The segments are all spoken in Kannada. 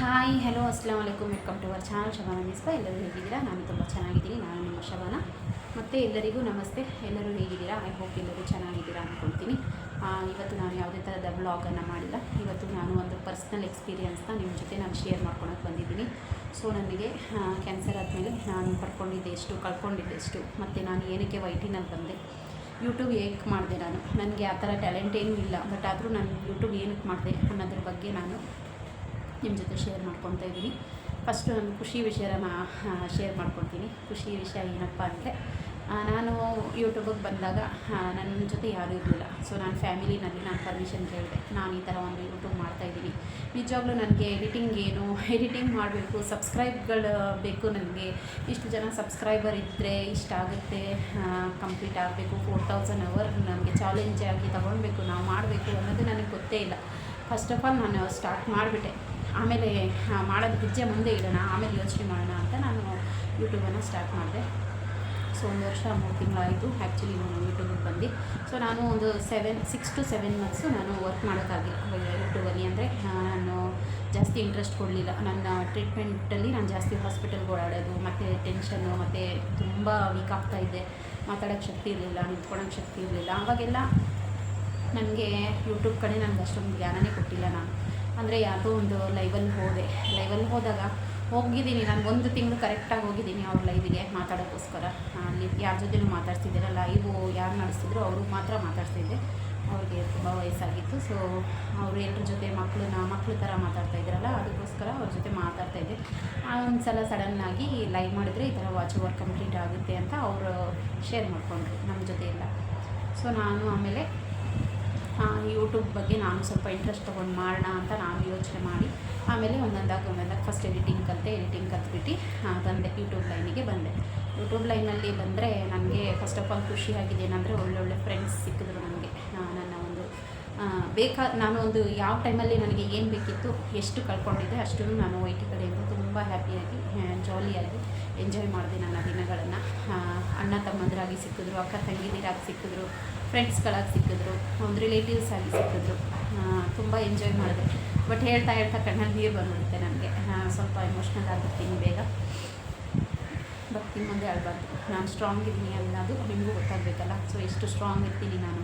ಹಾಯ್ ಹಲೋ ಅಸ್ಸಲಾಮ್ ವಲೈಕುಮ್ welcome to our channel Shabana Misba. ಎಲ್ಲರೂ ಹೇಗಿದ್ದೀರಾ? ನಾನು ತುಂಬ ಚೆನ್ನಾಗಿದ್ದೀನಿ. ನಾನು ನಿಮ್ಮ ಶಬಾನ. ಮತ್ತು ಎಲ್ಲರಿಗೂ ನಮಸ್ತೆ. ಎಲ್ಲರೂ ಹೇಗಿದ್ದೀರಾ? ಐ ಹೋಪ್ ಎಲ್ಲರೂ ಚೆನ್ನಾಗಿದ್ದೀರಾ ಅಂದ್ಕೊಳ್ತೀನಿ. ಇವತ್ತು ನಾನು ಯಾವುದೇ ಥರದ ವ್ಲಾಗನ್ನು ಮಾಡಿಲ್ಲ. ಇವತ್ತು ನಾನು ಒಂದು ಪರ್ಸ್ನಲ್ ಎಕ್ಸ್ಪೀರಿಯನ್ಸ್ನ ನಿಮ್ಮ ಜೊತೆ ನಾನು ಶೇರ್ ಮಾಡ್ಕೊಳಕ್ಕೆ ಬಂದಿದ್ದೀನಿ. ಸೊ ನನಗೆ ಕ್ಯಾನ್ಸರ್ ಆದಮೇಲೆ ನಾನು ಪಡ್ಕೊಂಡಿದ್ದೆಷ್ಟು, ಕಳ್ಕೊಂಡಿದ್ದೆಷ್ಟು, ಮತ್ತು ನಾನು ಏನಕ್ಕೆ ವೈಟಿನಲ್ಲಿ ಬಂದೆ, ಯೂಟ್ಯೂಬ್ ಏಕೆ ಮಾಡಿದೆ, ನನಗೆ ಆ ಥರ ಟ್ಯಾಲೆಂಟ್ ಏನೂ ಇಲ್ಲ, ಬಟ್ ಆದರೂ ನಾನು ಯೂಟ್ಯೂಬ್ ಏನಕ್ಕೆ ಮಾಡಿದೆ ಅನ್ನೋದ್ರ ಬಗ್ಗೆ ನಾನು ನಿಮ್ಮ ಜೊತೆ ಶೇರ್ ಮಾಡ್ಕೊತಾ ಇದ್ದೀನಿ. ಫಸ್ಟು ನಾನು ಖುಷಿ ವಿಷಯನ ಶೇರ್ ಮಾಡ್ಕೊತೀನಿ. ಖುಷಿ ವಿಷಯ ಏನಪ್ಪ ಅಂದರೆ, ನಾನು ಯೂಟ್ಯೂಬಿಗೆ ಬಂದಾಗ ನನ್ನ ಜೊತೆ ಯಾರೂ ಇರಲಿಲ್ಲ. ಸೊ ನಾನು ಫ್ಯಾಮಿಲಿನಲ್ಲಿ ನಾನು ಪರ್ಮಿಷನ್ ಕೇಳಿದೆ, ನಾನು ಈ ಥರ ಒಂದು ಯೂಟ್ಯೂಬ್ ಮಾಡ್ತಾಯಿದ್ದೀನಿ. ನಿಜವಾಗ್ಲೂ ನನಗೆ ಎಡಿಟಿಂಗ್ ಮಾಡಬೇಕು, ಸಬ್ಸ್ಕ್ರೈಬ್ಗಳು ಬೇಕು, ನನಗೆ ಇಷ್ಟು ಜನ ಸಬ್ಸ್ಕ್ರೈಬರ್ ಇದ್ದರೆ ಇಷ್ಟಾಗುತ್ತೆ, ಕಂಪ್ಲೀಟ್ ಆಗಬೇಕು, 4000 ಅವರ್ ನಮಗೆ ಚಾಲೆಂಜ್ ಆಗಿ ತೊಗೊಳ್ಬೇಕು, ನಾವು ಮಾಡಬೇಕು ಅನ್ನೋದು ನನಗೆ ಗೊತ್ತೇ ಇಲ್ಲ. ಫಸ್ಟ್ ಆಫ್ ಆಲ್ ನಾನು ಸ್ಟಾರ್ಟ್ ಮಾಡಿಬಿಟ್ಟೆ. ಆಮೇಲೆ ಮಾಡೋದು ಹೆಜ್ಜೆ ಮುಂದೆ ಇಡೋಣ, ಆಮೇಲೆ ಯೋಚನೆ ಮಾಡೋಣ ಅಂತ ನಾನು ಯೂಟ್ಯೂಬನ್ನು ಸ್ಟಾರ್ಟ್ ಮಾಡಿದೆ. ಸೊ 1 ವರ್ಷ 3 ತಿಂಗಳಾಯಿತು ಆ್ಯಕ್ಚುಲಿ ನಾನು ಯೂಟ್ಯೂಬಿಗೆ ಬಂದು. ಸೊ ನಾನು ಒಂದು 6 to 7 ಮಂತ್ಸು ನಾನು ವರ್ಕ್ ಮಾಡೋಕ್ಕಾಗಿಲ್ಲ ಯೂಟ್ಯೂಬಲ್ಲಿ. ಅಂದರೆ ನಾನು ಜಾಸ್ತಿ ಇಂಟ್ರೆಸ್ಟ್ ಕೊಡಲಿಲ್ಲ. ನನ್ನ ಟ್ರೀಟ್ಮೆಂಟಲ್ಲಿ ನಾನು ಜಾಸ್ತಿ ಹಾಸ್ಪಿಟಲ್ಗೆ ಓಡಾಡೋದು, ಮತ್ತು ಟೆನ್ಷನ್ನು, ಮತ್ತು ತುಂಬ ವೀಕ್ ಆಗ್ತಾಯಿದ್ದೆ. ಮಾತಾಡೋಕ್ಕೆ ಶಕ್ತಿ ಇರಲಿಲ್ಲ, ನಿಂತ್ಕೊಳ್ಳೋಕ್ಕೆ ಶಕ್ತಿ ಇರಲಿಲ್ಲ. ಆವಾಗೆಲ್ಲ ನನಗೆ ಯೂಟ್ಯೂಬ್ ಕಡೆ ನನಗೆ ಅಷ್ಟೊಂದು ಜ್ಞಾನನೇ ಕೊಟ್ಟಿಲ್ಲ ನಾನು. ಅಂದರೆ ಯಾವುದೋ ಒಂದು ಲೈವಲ್ಲಿ ಹೋದಾಗ ಹೋಗಿದ್ದೀನಿ ನಾನು. 1 ತಿಂಗಳು ಕರೆಕ್ಟಾಗಿ ಹೋಗಿದ್ದೀನಿ ಅವ್ರ ಲೈವಿಗೆ ಮಾತಾಡೋಕ್ಕೋಸ್ಕರ. ಅಲ್ಲಿ ಯಾರ ಜೊತೆನೂ ಮಾತಾಡ್ತಿದ್ದಿಲ್ಲ. ಲೈವು ಯಾರು ನಡೆಸಿದ್ರು ಅವ್ರಿಗೆ ಮಾತ್ರ ಮಾತಾಡ್ತಿದ್ದೆ. ಅವ್ರಿಗೆ ತುಂಬ ವಯಸ್ಸಾಗಿತ್ತು. ಸೊ ಅವರು ಎಲ್ಲರ ಜೊತೆ ಮಕ್ಕಳು ಥರ ಮಾತಾಡ್ತಾಯಿದ್ರಲ್ಲ, ಅದಕ್ಕೋಸ್ಕರ ಅವ್ರ ಜೊತೆ ಮಾತಾಡ್ತಾಯಿದ್ದೆ. ಒಂದು ಸಲ ಸಡನ್ನಾಗಿ ಲೈವ್ ಮಾಡಿದರೆ ಈ ಥರ ವಾಚ್ ಓವರ್ ಕಂಪ್ಲೀಟ್ ಆಗುತ್ತೆ ಅಂತ ಅವರು ಶೇರ್ ಮಾಡಿಕೊಂಡ್ರು ನಮ್ಮ ಜೊತೆ ಎಲ್ಲ. ಸೊ ನಾನು ಆಮೇಲೆ ಯೂಟ್ಯೂಬ್ ಬಗ್ಗೆ ನಾನು ಸ್ವಲ್ಪ ಇಂಟ್ರೆಸ್ಟ್ ತೊಗೊಂಡು ಮಾಡೋಣ ಅಂತ ನಾನು ಯೋಚನೆ ಮಾಡಿ, ಆಮೇಲೆ ಒಂದೊಂದಾಗಿ ಫಸ್ಟ್ ಎಡಿಟಿಂಗ್ ಕಲ್ತ್ಬಿಟ್ಟು ಬಂದೆ, ಯೂಟ್ಯೂಬ್ ಲೈನಿಗೆ ಬಂದೆ. ಯೂಟ್ಯೂಬ್ ಲೈನಲ್ಲಿ ಬಂದರೆ ನನಗೆ ಫಸ್ಟ್ ಆಫ್ ಆಲ್ ಖುಷಿಯಾಗಿದೆ ಏನಂದರೆ, ಒಳ್ಳೊಳ್ಳೆ ಫ್ರೆಂಡ್ಸ್ ಸಿಕ್ಕಿದ್ರು ನನಗೆ. ನನ್ನ ಒಂದು ನಾನು ಒಂದು ಯಾವ ಟೈಮಲ್ಲಿ ನನಗೆ ಏನು ಬೇಕಿತ್ತು, ಎಷ್ಟು ಕಳ್ಕೊಂಡಿದ್ದೆ ಅಷ್ಟನ್ನು ನಾನು ವೈಟಿ ಕಡೆಯಿಂದ ತುಂಬ ಹ್ಯಾಪಿಯಾಗಿ ಜಾಲಿಯಾಗಿ ಎಂಜಾಯ್ ಮಾಡಿದೆ ನನ್ನ ದಿನಗಳನ್ನು. ಅಣ್ಣ ತಮ್ಮಂದಿರಾಗಿ ಸಿಕ್ಕಿದ್ರು, ಅಕ್ಕ ತಂಗಿದಿರಾಗಿ ಸಿಕ್ಕಿದ್ರು, ಫ್ರೆಂಡ್ಸ್ಗಳಾಗಿ ಸಿಕ್ಕಿದ್ರು, ಒಂದು ರಿಲೇಟಿವ್ಸ್ ಆಗಿ ಸಿಕ್ಕಿದ್ರು. ತುಂಬ ಎಂಜಾಯ್ ಮಾಡಿದೆ. ಬಟ್ ಹೇಳ್ತಾ ಕಣ್ಣಲ್ಲಿ ನೀರು ಬಂದುಬಿಡುತ್ತೆ ನನಗೆ. ಸ್ವಲ್ಪ ಎಮೋಷ್ನಲ್ ಆಗಿರ್ತೀನಿ ಬೇಗ. ಬರ್ತೀನಿ ಮುಂದೆ ಅಳಬಾರ್ದು. ನಾನು ಸ್ಟ್ರಾಂಗ್ ಇದ್ದೀನಿ ಅನ್ನೋದು ನಿಮಗೂ ಗೊತ್ತಾಗಬೇಕಲ್ಲ. ಸೊ ಎಷ್ಟು ಸ್ಟ್ರಾಂಗ್ ಇರ್ತೀನಿ ನಾನು.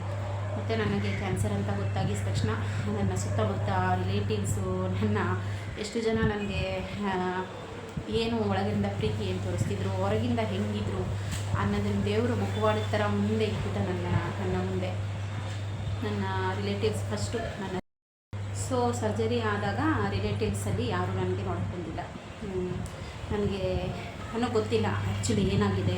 ಮತ್ತು ನನಗೆ ಕ್ಯಾನ್ಸರ್ ಅಂತ ಗೊತ್ತಾಗಿದ ತಕ್ಷಣ ನನ್ನ ಸುತ್ತಮುತ್ತ ರಿಲೇಟಿವ್ಸು, ಎಷ್ಟು ಜನ ನನಗೆ ಏನು ಒಳಗಿಂದ ಪ್ರೀತಿ ಏನು ತೋರಿಸ್ತಿದ್ರು, ಹೊರಗಿಂದ ಹೆಂಗಿದ್ರು ಅನ್ನೋದನ್ನು ದೇವರು ಮುಖವಾಡಿದ ಥರ ಮುಂದೆ ಇಟ್ಬಿಟ್ಟ ನನ್ನ ಮುಂದೆ ನನ್ನ ರಿಲೇಟಿವ್ಸ್ ಫಸ್ಟು. ಸೊ ಸರ್ಜರಿ ಆದಾಗ ರಿಲೇಟಿವ್ಸಲ್ಲಿ ಯಾರೂ ನನಗೆ ನೋಡಕ್ಕೆ ಬಂದಿಲ್ಲ. ನನಗೆ ಗೊತ್ತಿಲ್ಲ ಆ್ಯಕ್ಚುಲಿ ಏನಾಗಿದೆ.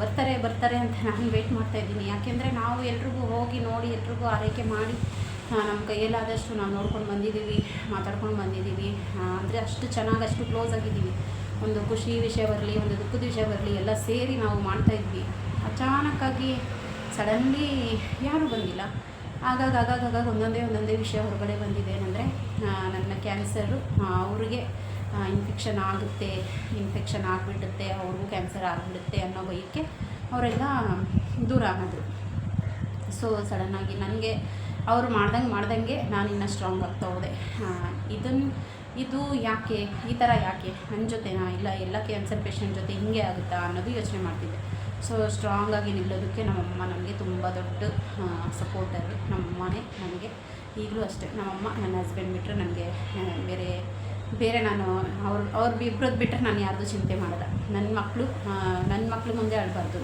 ಬರ್ತಾರೆ ಅಂತ ನಾನು ವೆಯ್ಟ್ ಮಾಡ್ತಾಯಿದ್ದೀನಿ. ಯಾಕೆಂದರೆ ನಾವು ಎಲ್ರಿಗೂ ಹೋಗಿ ನೋಡಿ, ಎಲ್ರಿಗೂ ಆರೈಕೆ ಮಾಡಿ, ನಮ್ಮ ಕೈಯಲ್ಲಾದಷ್ಟು ನಾವು ನೋಡ್ಕೊಂಡು ಬಂದಿದ್ದೀವಿ, ಮಾತಾಡ್ಕೊಂಡು ಬಂದಿದ್ದೀವಿ. ಅಂದರೆ ಅಷ್ಟು ಚೆನ್ನಾಗಿ, ಅಷ್ಟು ಕ್ಲೋಸ್ ಆಗಿದ್ದೀವಿ. ಒಂದು ಖುಷಿ ವಿಷಯ ಬರಲಿ, ಒಂದು ದುಃಖದ ವಿಷಯ ಬರಲಿ, ಎಲ್ಲ ಸೇರಿ ನಾವು ಮಾಡ್ತಾಯಿದ್ವಿ. ಅಚಾನಕ್ಕಾಗಿ ಸಡನ್ಲಿ ಯಾರೂ ಬಂದಿಲ್ಲ. ಆಗಾಗ ಒಂದೊಂದೇ ವಿಷಯ ಹೊರಗಡೆ ಬಂದಿದೆ. ಏನಂದರೆ ನನ್ನ ಕ್ಯಾನ್ಸರು ಅವ್ರಿಗೆ ಇನ್ಫೆಕ್ಷನ್ ಆಗಿಬಿಡುತ್ತೆ, ಅವ್ರಿಗೂ ಕ್ಯಾನ್ಸರ್ ಆಗಿಬಿಡುತ್ತೆ ಅನ್ನೋ ಭಯಕ್ಕೆ ಅವರೆಲ್ಲ ದೂರ ಆಗೋದು. ಸೊ ಸಡನ್ನಾಗಿ ನನಗೆ ಅವರು ಮಾಡ್ದಂಗೆ ನಾನು ಇನ್ನೂ ಸ್ಟ್ರಾಂಗ್ ಆಗ್ತಾ ಹೋದೆ. ಇದು ಯಾಕೆ ಈ ಥರ, ಯಾಕೆ ನನ್ನ ಜೊತೆನಾ, ಇಲ್ಲ ಎಲ್ಲ ಕ್ಯಾನ್ಸರ್ ಪೇಷಂಟ್ ಜೊತೆ ಹಿಂಗೆ ಆಗುತ್ತಾ ಅನ್ನೋದು ಯೋಚನೆ ಮಾಡ್ತಿದ್ದೆ. ಸೊ ಸ್ಟ್ರಾಂಗಾಗಿ ನಿಲ್ಲೋದಕ್ಕೆ ನಮ್ಮಮ್ಮ ನನಗೆ ತುಂಬ ದೊಡ್ಡ ಸಪೋರ್ಟರ್. ನಮ್ಮಮ್ಮನೇ ನನಗೆ ಈಗಲೂ ಅಷ್ಟೇ. ನಮ್ಮಮ್ಮ, ನನ್ನ ಹಸ್ಬೆಂಡ್ ಬಿಟ್ಟರೆ ನನಗೆ ಬೇರೆ ನಾನು ಅವ್ರು ಇಬ್ಬರದ್ದು ಬಿಟ್ಟರೆ ನಾನು ಯಾರ್ದು ಚಿಂತೆ ಮಾಡೋದ. ನನ್ನ ಮಕ್ಕಳು ಮುಂದೆ ಅಳಬಾರ್ದು.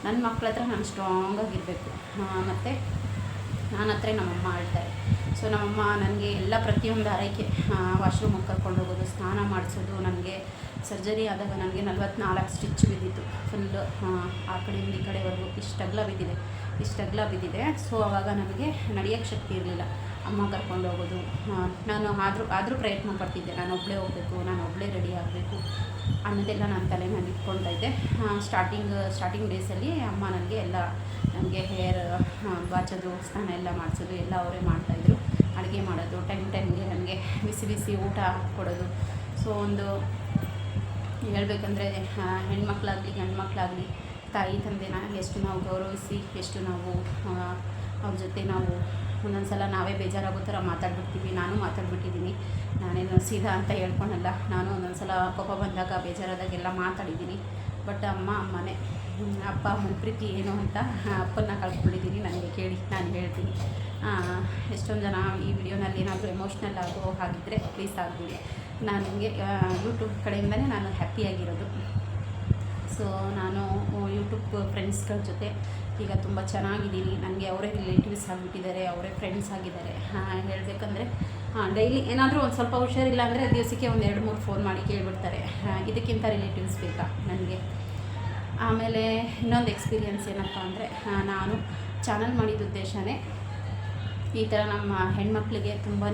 ನನ್ನ ಮಕ್ಳ ಹತ್ರ ನಾನು ಸ್ಟ್ರಾಂಗಾಗಿರಬೇಕು. ಮತ್ತು ನನ್ನ ಹತ್ರ ನಮ್ಮಮ್ಮ ಆಳ್ತಾರೆ. ಸೊ ನಮ್ಮಮ್ಮ ನನಗೆ ಎಲ್ಲ ಪ್ರತಿಯೊಂದು ಆರೈಕೆ, ವಾಶ್ರೂಮಿಗೆ ಕರ್ಕೊಂಡು ಹೋಗೋದು, ಸ್ನಾನ ಮಾಡಿಸೋದು. ನನಗೆ ಸರ್ಜರಿ ಆದಾಗ ನನಗೆ 44 ಸ್ಟಿಚ್ ಬಿದ್ದಿತ್ತು ಫುಲ್ಲು, ಆ ಕಡೆಯಿಂದ ಈ ಕಡೆವರೆಗೂ ಇಷ್ಟು ಅಗಲ ಬಿದ್ದಿದೆ. ಸೊ ಆವಾಗ ನನಗೆ ನಡೆಯೋಕ್ಕೆ ಶಕ್ತಿ ಇರಲಿಲ್ಲ. ಅಮ್ಮ ಕರ್ಕೊಂಡು ಹೋಗೋದು. ನಾನು ಆದರೂ ಪ್ರಯತ್ನ ಪಡ್ತಿದ್ದೆ. ನಾನು ಒಬ್ಬಳೇ ಹೋಗಬೇಕು, ನಾನು ಒಬ್ಬಳೇ ರೆಡಿ ಆಗಬೇಕು ಅನ್ನೋದೆಲ್ಲ ನನ್ನ ತಲೆನಲ್ಲಿ ಇಟ್ಕೊಳ್ತಾ ಇದ್ದೆ. ಸ್ಟಾರ್ಟಿಂಗ್ ಡೇಸಲ್ಲಿ ಅಮ್ಮ ನನಗೆ ಹೇರ್ ಬಾಚೋದು, ಸ್ನಾನ ಎಲ್ಲ ಮಾಡಿಸೋದು ಎಲ್ಲ ಅವರೇ ಮಾಡ್ತಾಯಿದ್ರು. ಅಡುಗೆ ಮಾಡೋದು, ಟೈಮ್ಗೆ ನನಗೆ ಬಿಸಿ ಊಟ ಕೊಡೋದು. ಸೊ ಒಂದು ಹೇಳ್ಬೇಕಂದ್ರೆ ಹೆಣ್ಮಕ್ಳಾಗಲಿ ಗಂಡ್ಮಕ್ಳಾಗಲಿ ತಾಯಿ ತಂದೆನ ಎಷ್ಟು ನಾವು ಗೌರವಿಸಿ, ಎಷ್ಟು ನಾವು ಅವ್ರ ಜೊತೆ ನಾವು ಒಂದೊಂದು ಸಲ ನಾವೇ ಬೇಜಾರಾಗೋ ಥರ ಮಾತಾಡ್ಬಿಡ್ತೀವಿ. ನಾನು ಮಾತಾಡ್ಬಿಟ್ಟಿದ್ದೀನಿ. ನಾನೇ ನಾನೇನು ಸೀದಾ ಅಂತ ಹೇಳ್ಕೊಳಲ್ಲ. ನಾನು ಒಂದೊಂದು ಸಲ ಕೋಪ ಬಂದಾಗ ಬೇಜಾರಾದಾಗೆಲ್ಲ ಮಾತಾಡಿದ್ದೀನಿ. ಬಟ್ ಅಮ್ಮನೇ. ಅಪ್ಪ ಅಮ್ಮನ ಪ್ರೀತಿ ಏನು ಅಂತ ಅಪ್ಪನ್ನ ಕಳ್ಕೊಂಡಿದ್ದೀನಿ. ನನಗೆ ಕೇಳಿ ನಾನು ಹೇಳ್ತೀನಿ. ಎಷ್ಟೊಂದು ಜನ ಈ ವಿಡಿಯೋನಲ್ಲಿ ಏನಾದರೂ ಎಮೋಷ್ನಲ್ ಆಗಿದ್ದರೆ ಪ್ಲೀಸ್ ಆಗಿಬಿಡಿ. ನನಗೆ ಯೂಟ್ಯೂಬ್ ಕಡೆಯಿಂದನೇ ನಾನು ಹ್ಯಾಪಿಯಾಗಿರೋದು. ಸೊ ನಾನು ಯೂಟ್ಯೂಬ್ ಫ್ರೆಂಡ್ಸ್ಗಳ ಜೊತೆ ಈಗ ತುಂಬ ಚೆನ್ನಾಗಿದ್ದೀನಿ. ನನಗೆ ಅವರೇ ರಿಲೇಟಿವ್ಸ್ ಆಗಿಬಿಟ್ಟಿದ್ದಾರೆ, ಅವರೇ ಫ್ರೆಂಡ್ಸ್ ಆಗಿದ್ದಾರೆ. ಹೇಳಬೇಕಂದ್ರೆ ಡೈಲಿ ಏನಾದರೂ ಒಂದು ಸ್ವಲ್ಪ ಹುಷಾರಿಲ್ಲ ಅಂದರೆ ದಿವಸಕ್ಕೆ ಒಂದು 2-3 ಫೋನ್ ಮಾಡಿ ಕೇಳಿಬಿಡ್ತಾರೆ, ಇದಕ್ಕಿಂತ ರಿಲೇಟಿವ್ಸ್ ಬೇಕಾ ನನಗೆ. ಆಮೇಲೆ ಇನ್ನೊಂದು ಎಕ್ಸ್ಪೀರಿಯೆನ್ಸ್ ಏನಪ್ಪ ಅಂದರೆ, ನಾನು ಚಾನಲ್ ಮಾಡಿದ ಉದ್ದೇಶನೇ ಈ ಥರ ನಮ್ಮ ಹೆಣ್ಮಕ್ಳಿಗೆ ತುಂಬಾ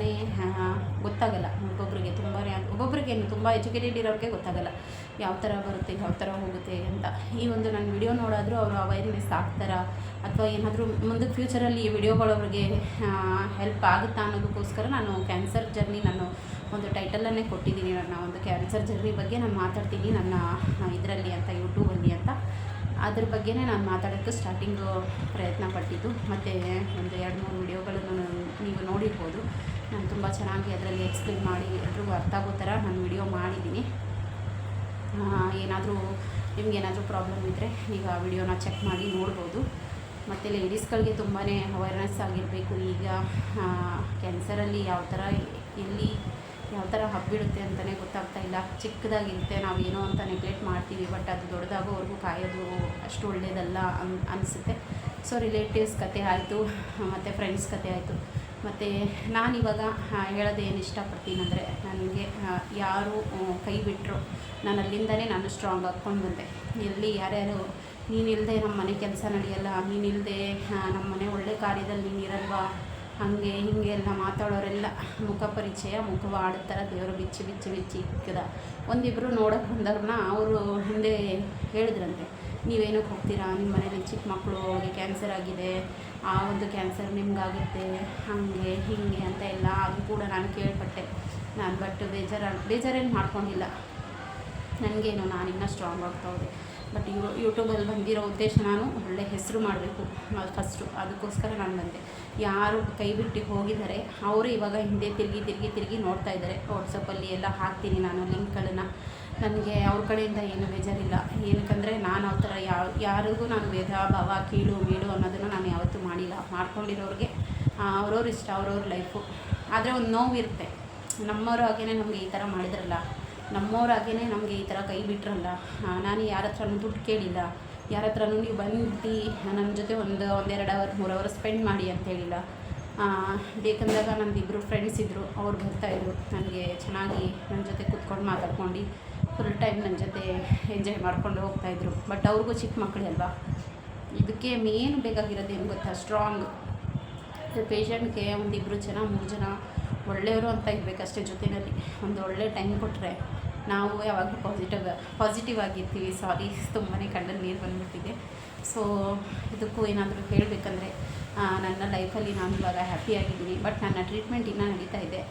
ಗೊತ್ತಾಗಲ್ಲ. ಒಬ್ಬೊಬ್ರಿಗೆ ತುಂಬ ಎಜುಕೇಟೆಡ್ ಇರೋರಿಗೆ ಗೊತ್ತಾಗಲ್ಲ ಯಾವ ಥರ ಬರುತ್ತೆ, ಯಾವ ಥರ ಹೋಗುತ್ತೆ ಅಂತ. ಈ ಒಂದು ನನ್ನ ವಿಡಿಯೋ ನೋಡಾದರೂ ಅವರು ಅವೇರ್ನೆಸ್ ಆಗ್ತಾರಾ, ಅಥವಾ ಏನಾದರೂ ಮುಂದೆ ಫ್ಯೂಚರಲ್ಲಿ ಈ ವಿಡಿಯೋಗಳು ಅವ್ರಿಗೆ ಹೆಲ್ಪ್ ಆಗುತ್ತಾ ಅನ್ನೋದಕ್ಕೋಸ್ಕರ ನಾನು ಕ್ಯಾನ್ಸರ್ ಜರ್ನಿ ನಾನು ಒಂದು ಟೈಟಲನ್ನೇ ಕೊಟ್ಟಿದ್ದೀನಿ. ನನ್ನ ಒಂದು ಕ್ಯಾನ್ಸರ್ ಜರ್ನಿ ಬಗ್ಗೆ ನಾನು ಮಾತಾಡ್ತೀನಿ ನನ್ನ ಇದರಲ್ಲಿ ಅಂತ, ಯೂಟ್ಯೂಬಲ್ಲಿ ಅಂತ. ಅದ್ರ ಬಗ್ಗೆನೇ ನಾನು ಮಾತಾಡೋಕ್ಕೆ ಸ್ಟಾರ್ಟಿಂಗು ಪ್ರಯತ್ನ ಪಟ್ಟಿದ್ದು. ಮತ್ತು ಒಂದು 2-3 ವಿಡಿಯೋಗಳನ್ನು ನೀವು ನೋಡಿರ್ಬೋದು. ನಾನು ತುಂಬ ಚೆನ್ನಾಗಿ ಅದರಲ್ಲಿ ಎಕ್ಸ್ಪ್ಲೇನ್ ಮಾಡಿ ಎಲ್ರಿಗೂ ಅರ್ಥ ಆಗೋ ಥರ ನಾನು ವಿಡಿಯೋ ಮಾಡಿದ್ದೀನಿ. ಏನಾದರೂ ನಿಮಗೇನಾದರೂ ಪ್ರಾಬ್ಲಮ್ ಇದ್ದರೆ ಈಗ ವಿಡಿಯೋನ ಚೆಕ್ ಮಾಡಿ ನೋಡ್ಬೋದು. ಮತ್ತು ಲೇಡೀಸ್ಗಳಿಗೆ ತುಂಬಾ ಅವೇರ್ನೆಸ್ ಆಗಿರಬೇಕು. ಈಗ ಕ್ಯಾನ್ಸರಲ್ಲಿ ಯಾವ ಥರ ಎಲ್ಲಿ ಯಾವ ಥರ ಹಬ್ಬಿಡುತ್ತೆ ಅಂತಲೇ ಗೊತ್ತಾಗ್ತಾ ಇಲ್ಲ. ಚಿಕ್ಕದಾಗಿರುತ್ತೆ, ನಾವೇನೋ ಅಂತ ನೆಗ್ಲೆಕ್ಟ್ ಮಾಡ್ತೀವಿ, ಬಟ್ ಅದು ದೊಡ್ಡದಾಗೋವರೆಗೂ ಕಾಯೋದು ಅಷ್ಟು ಒಳ್ಳೆಯದಲ್ಲ ಅನಿಸುತ್ತೆ. ಸೊ ರಿಲೇಟಿವ್ಸ್ ಕತೆ ಆಯಿತು, ಮತ್ತು ಫ್ರೆಂಡ್ಸ್ ಕತೆ ಆಯಿತು. ಮತ್ತು ನಾನಿವಾಗ ಹೇಳೋದೇನು ಇಷ್ಟಪಡ್ತೀನಿ ಅಂದರೆ, ನನಗೆ ಯಾರು ಕೈ ಬಿಟ್ಟರು ನಾನು ಅಲ್ಲಿಂದನೇ ನಾನು ಸ್ಟ್ರಾಂಗ್ ಆಗ್ಕೊಂಡು ಬಂದೆ. ಎಲ್ಲಿ ಯಾರ್ಯಾರು ನೀನಿಲ್ಲದೆ ನಮ್ಮ ಮನೆ ಕೆಲಸ ನಡೆಯಲ್ಲ, ನೀನಿಲ್ಲದೆ ನಮ್ಮ ಮನೆ ಒಳ್ಳೆ ಕಾರ್ಯದಲ್ಲಿ ನೀನಿರಲ್ವಾ, ಹಾಗೆ ಹೀಗೆ ಎಲ್ಲ ಮಾತಾಡೋರೆಲ್ಲ ಮುಖ ಪರಿಚಯ ಮುಖವಾಡ ಥರ ದೇವರು ಬಿಚ್ಚಿ ಇಕ್ಕದ. ಒಂದಿಬ್ಬರು ನೋಡೋಕ್ಕೆ ಬಂದವ್ರನ್ನ ಅವರು ಹಿಂದೆ ಹೇಳಿದ್ರಂತೆ, ನೀವೇನಕ್ಕೆ ಹೋಗ್ತೀರಾ, ನಿಮ್ಮ ಮನೇಲಿ ಚಿಕ್ಕ ಮಕ್ಕಳು, ಅವ್ರಿಗೆ ಕ್ಯಾನ್ಸರ್ ಆಗಿದೆ, ಆ ಒಂದು ಕ್ಯಾನ್ಸರ್ ನಿಮ್ಗಾಗುತ್ತೆ, ಹಾಗೆ ಹೀಗೆ ಅಂತ ಎಲ್ಲ. ಅದು ಕೂಡ ನಾನು ಕೇಳ್ಪಟ್ಟೆ. ನಾನು ಬಟ್ ಬೇಜಾರೇನು ಮಾಡ್ಕೊಂಡಿಲ್ಲ. ನನಗೇನು ನಾನಿನ್ನೂ ಸ್ಟ್ರಾಂಗ್ ಆಗ್ತಾ ಹೋದೆ. ಬಟ್ ಯೂಟ್ಯೂಬಲ್ಲಿ ಬಂದಿರೋ ಉದ್ದೇಶ ನಾನು ಒಳ್ಳೆ ಹೆಸರು ಮಾಡಬೇಕು ಫಸ್ಟು. ಅದಕ್ಕೋಸ್ಕರ ನಾನು ಬಂದೆ. ಯಾರು ಕೈ ಬಿಟ್ಟು ಹೋಗಿದ್ದಾರೆ ಅವರು ಇವಾಗ ಹಿಂದೆ ತಿರುಗಿ ನೋಡ್ತಾ ಇದ್ದಾರೆ. ವಾಟ್ಸಪ್ಪಲ್ಲಿ ಎಲ್ಲ ಹಾಕ್ತೀನಿ ನಾನು ಲಿಂಕ್ಗಳನ್ನು. ನನಗೆ ಅವ್ರ ಕಡೆಯಿಂದ ಏನು ಬೇಜಾರಿಲ್ಲ. ಏನಕ್ಕಂದರೆ ನಾನು ಆ ಥರ ಯಾರಿಗೂ ನಾನು ಭೇದ ಭಾವ ಕೀಳು ಮೀಳು ಅನ್ನೋದನ್ನು ನಾನು ಯಾವತ್ತೂ ಮಾಡಿಲ್ಲ. ಮಾಡ್ಕೊಂಡಿರೋರಿಗೆ ಅವ್ರವ್ರ ಇಷ್ಟ, ಅವ್ರವ್ರ ಲೈಫು. ಆದರೆ ಒಂದು ನೋವಿರುತ್ತೆ, ನಮ್ಮವ್ರಾಗೇ ನಮಗೆ ಈ ಥರ ಮಾಡಿದ್ರಲ್ಲ, ನಮ್ಮವ್ರಾಗೇ ನಮಗೆ ಈ ಥರ ಕೈ ಬಿಟ್ರಲ್ಲ. ನಾನು ಯಾರ ಹತ್ರನೂ ದುಡ್ಡು ಕೇಳಿಲ್ಲ, ಯಾರ ಹತ್ರನೂ ನೀವು ಬಂದು ನನ್ನ ಜೊತೆ ಒಂದು 2 ಅವರ್ 3 ಅವರ್ ಸ್ಪೆಂಡ್ ಮಾಡಿ ಅಂತ ಹೇಳಿಲ್ಲ. ಬೇಕಂದಾಗ ನಂದಿಬ್ಬರು ಫ್ರೆಂಡ್ಸ್ ಇದ್ದರು, ಅವ್ರು ಬರ್ತಾಯಿದ್ರು ನನಗೆ ಚೆನ್ನಾಗಿ ನನ್ನ ಜೊತೆ ಕೂತ್ಕೊಂಡು ಮಾತಾಡ್ಕೊಂಡು ಫುಲ್ ಟೈಮ್ ನನ್ನ ಜೊತೆ ಎಂಜಾಯ್ ಮಾಡ್ಕೊಂಡು ಹೋಗ್ತಾಯಿದ್ರು. ಬಟ್ ಅವ್ರಿಗೂ ಚಿಕ್ಕ ಮಕ್ಕಳೇ ಅಲ್ವಾ. ಇದಕ್ಕೆ ಮೇನ್ ಬೇಕಾಗಿರೋದು ಏನು ಗೊತ್ತಾ, ಸ್ಟ್ರಾಂಗ್ ಪೇಷಂಟ್ಗೆ 1-2 ಜನ 3 ಜನ ಒಳ್ಳೆಯವರು ಅಂತ ಇರಬೇಕಷ್ಟೇ. ಜೊತೆಯಲ್ಲಿ ಒಂದು ಒಳ್ಳೆ ಟೈಮ್ ಕೊಟ್ಟರೆ ನಾವು ಯಾವಾಗಲೂ ಪಾಸಿಟಿವ್ ಆಗಿರ್ತೀವಿ. ಸಾರಿ, ತುಂಬಾ ಕಣ್ಣಲ್ಲಿ ನೀರು ಬಂದುಬಿಟ್ಟಿದೆ. ಸೊ ಇದಕ್ಕೂ ಏನಾದರೂ ಹೇಳಬೇಕಂದ್ರೆ, ನನ್ನ ಲೈಫಲ್ಲಿ ನಾನು ಇವಾಗ ಹ್ಯಾಪಿಯಾಗಿದ್ದೀನಿ. ಬಟ್ ನನ್ನ ಟ್ರೀಟ್ಮೆಂಟ್ ಇನ್ನೂ ನಡೀತಾ ಇದೆ.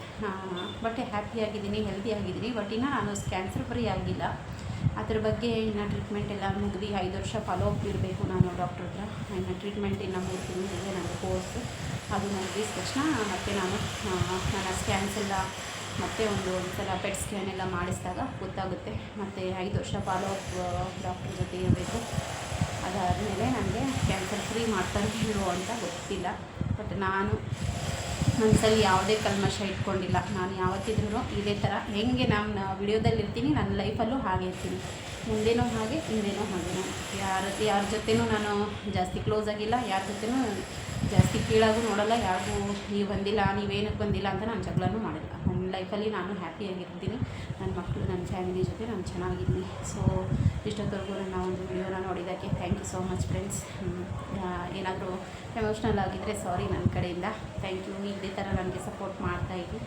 ಬಟ್ ಹ್ಯಾಪಿಯಾಗಿದ್ದೀನಿ, ಹೆಲ್ದಿ ಆಗಿದ್ದೀನಿ. ಬಟ್ ಇನ್ನೂ ನಾನು ಕ್ಯಾನ್ಸರ್ ಫ್ರೀ ಆಗಿಲ್ಲ. ಅದ್ರ ಬಗ್ಗೆ ಇನ್ನು ಟ್ರೀಟ್ಮೆಂಟ್ ಎಲ್ಲ ಮುಗಿದು 5 ವರ್ಷ ಫಾಲೋ ಅಪ್ ಇರಬೇಕು ನಾನು ಡಾಕ್ಟ್ರ್ ಹತ್ರ. ಇನ್ನು ಟ್ರೀಟ್ಮೆಂಟ್ ಇನ್ನು 3 ತಿಂಗಳಿದೆ ನನ್ನ ಕೋರ್ಸ್. ಅದು ಮುಗಿದ ತಕ್ಷಣ ಮತ್ತು ನಾನು ನನ್ನ ಸ್ಕ್ಯಾನ್ಸ್ ಎಲ್ಲ ಮತ್ತೆ ಒಂದು ಸಲ ಪೆಟ್ ಸ್ಕ್ಯಾನ್ ಎಲ್ಲ ಮಾಡಿಸಿದಾಗ ಗೊತ್ತಾಗುತ್ತೆ. ಮತ್ತು 5 ವರ್ಷ ಫಾಲೋ ಅಪ್ ಡಾಕ್ಟ್ರ್ ಜೊತೆ ಇರಬೇಕು. ಅದಾದಮೇಲೆ ನನಗೆ ಕ್ಯಾನ್ಸರ್ ಫ್ರೀ ಮಾಡ್ತಾರೆ ಇಲ್ಲವೋ ಅಂತ ಗೊತ್ತಿಲ್ಲ. ಬಟ್ ನಾನು ಮನಸ್ಸಲ್ಲಿ ಯಾವುದೇ ಕಲ್ಮಶ ಇಟ್ಕೊಂಡಿಲ್ಲ. ನಾನು ಯಾವತ್ತಿದ್ರೂ ಇದೇ ಥರ ಹೆಂಗೆ ನಾನು ವಿಡಿಯೋದಲ್ಲಿ ಇರ್ತೀನಿ, ನನ್ನ ಲೈಫಲ್ಲೂ ಹಾಗೆ ಇರ್ತೀನಿ. ಮುಂದೇನೋ ಹಾಗೆ, ಹಿಂದೇನೋ ಹಾಗೇನೋ. ಯಾರ ಜೊತೆನೂ ನಾನು ಜಾಸ್ತಿ ಕ್ಲೋಸ್ ಆಗಿಲ್ಲ, ಯಾರ ಜೊತೆನೂ ಜಾಸ್ತಿ ಕೀಳಾಗೂ ನೋಡೋಲ್ಲ. ಯಾರಿಗೂ ನೀವು ಬಂದಿಲ್ಲ, ನೀವೇನಕ್ಕೆ ಬಂದಿಲ್ಲ ಅಂತ ನಾನು ಜಗಳನೂ ಮಾಡಿಲ್ಲ. ನನ್ನ ಲೈಫಲ್ಲಿ ನಾನು ಹ್ಯಾಪಿಯಾಗಿರ್ತೀನಿ. ನನ್ನ ಮಕ್ಕಳು, ನನ್ನ ಫ್ಯಾಮಿಲಿ ಜೊತೆ ನಾನು ಚೆನ್ನಾಗಿದ್ದೀನಿ. ಸೊ ಇಷ್ಟೊತ್ತವರೆಗೂ ನನ್ನ ಒಂದು ವಿಡಿಯೋನ ನೋಡಿದ್ದಕ್ಕೆ thank you so much friends. ಏನಾದರೂ ಎಮೋಷ್ನಲ್ ಆಗಿದ್ದರೆ ಸಾರಿ ನನ್ನ ಕಡೆಯಿಂದ. Thank you. ಇದೇ ಥರ ನನಗೆ ಸಪೋರ್ಟ್ ಮಾಡ್ತಾಯಿದ್ವಿ.